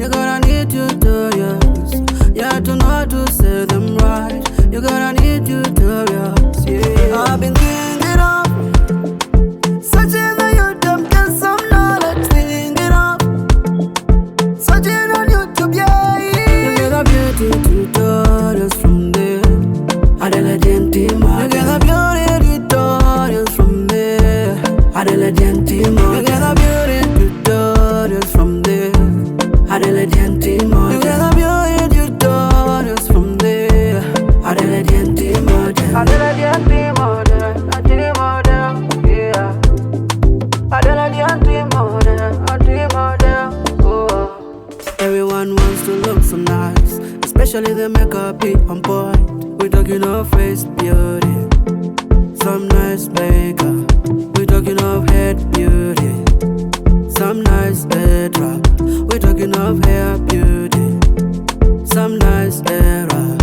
You gonna need tutorials, yeah, to know how to say them right. You gonna need tutorials, yeah. I've been thinking of searching on YouTube, get some knowledge, thinking of searching on YouTube, yeah. You get a beauty tutorials from there. Adela Gentima, you get a beauty tutorials from there. Adela Gentima, you get a beauty tutorials from there. Adela Gentima, you get a beauty tutorials from there. Adela Gentima, Adela Gentima, Adela Gentima, yeah. Adela Gentima, oh. Everyone wants to look so nice, especially the makeup be on point. We talking of face beauty, some nice makeup. We talking of head beauty, some nice headwrap. We talking of hair beauty, some nice hairwrap.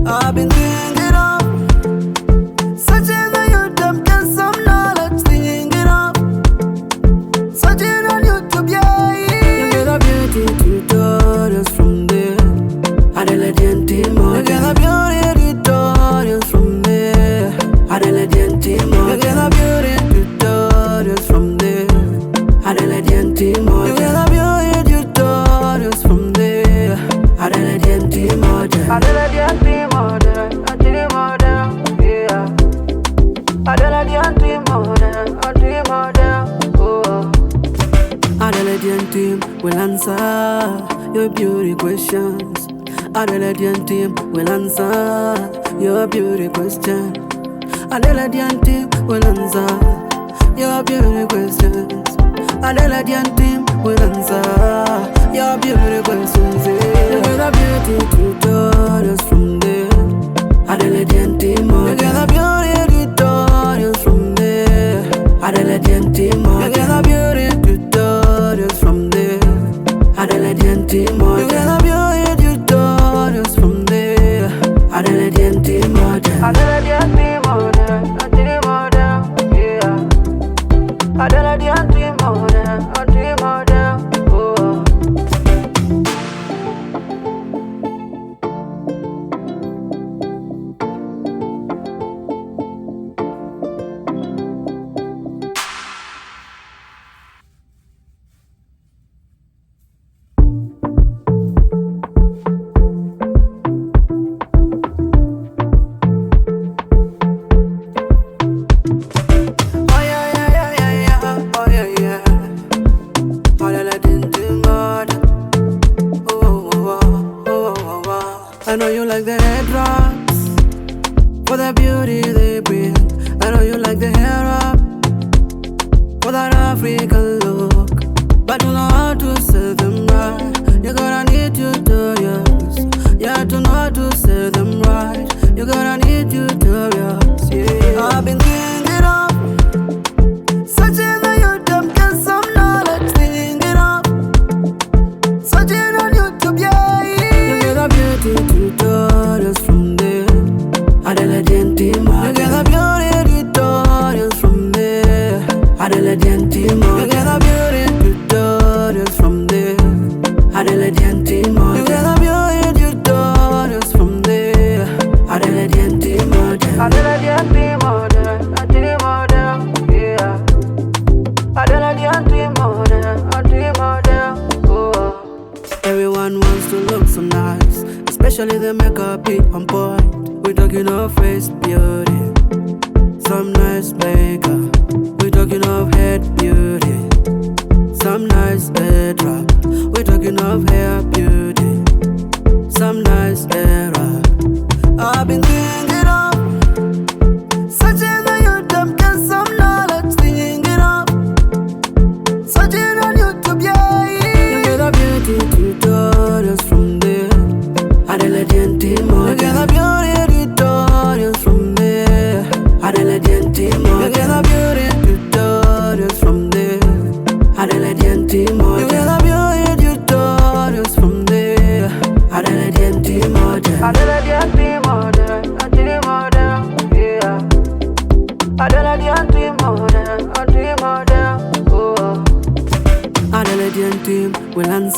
I've been thinking of searching on YouTube, get some knowledge, thinking of searching on YouTube, yeah. You get a beauty tutorials from there. Adela Gentima, you get a beauty tutorials from there. Adela Gentima, you get a beauty tutorials from there. Adela Gentima, you get a beauty tutorials from there. Adela Gentima, Adela Gentima, yeah. Adela Gentima, oh. Adela Gentima will answer your beauty questions. Adela Gentima will answer your beauty question. Adela Gentima will answer your beauty questions. Adela Gentima will answer your beauty questions. You get a beauty tutorials from there. Adela Gentima, you get a beauty tutorials from there. Adela Gentima, you get a beauty tutorials from there. Adela Gentima, you get a beauty tutorials from there. Adela Gentima, Adela Gentima, yeah. Adela Gentima, oh. I know you like the headwraps for the beauty they bring. I know you like the hair up for that African look, but to know how to say them right, you gonna need tutorials. Yeah, to know how to say them right, you gonna need tutorials. Yeah, I've been thinking of searching on YouTube, get some knowledge, thinking of searching on YouTube, yeah. You get a beauty tutorials from there. Adela Gentima, you get a beauty tutorials from there. Adela Gentima, you get a beauty tutorials from there. Adela Gentima, you get a beauty tutorials from there. Adela Gentima, Adela Gentima, yeah. Adela Gentima, oh. Everyone wants to look so nice, especially the makeup be on point. We talking of face beauty, some nice makeup. We talking of head beauty, some nice headwrap. We talking of hair beauty, some nice hairwrap. I've been thinking of searching on YouTube, get some knowledge, thinking of searching on YouTube, yeah. You get a beauty tutorials from there. Adela Gentima, you get a beauty tutorials from there. Adela Gentima, you get a beauty tutorials from there. Adela Gentima, you get a beauty tutorials from there.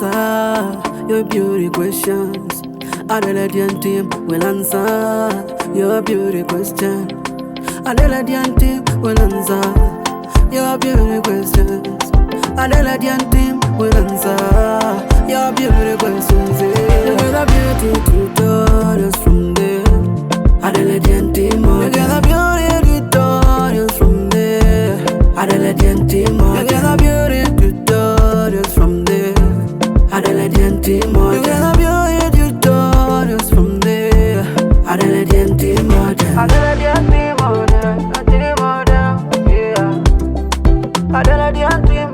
answer your beauty questions. Adelaide team will answer your beauty question. Adelaide team will answer your beauty questions. Adelaide team will answer your beauty questions. You get a beauty tutorials from there. Adelaide team, you get a beauty tutorials from there. Adelaide team, you get a beauty tutorials from there. Adelaide team, you get a beauty tutorials from there. Adelaide team, Adelaide team, yeah. Adelaide team,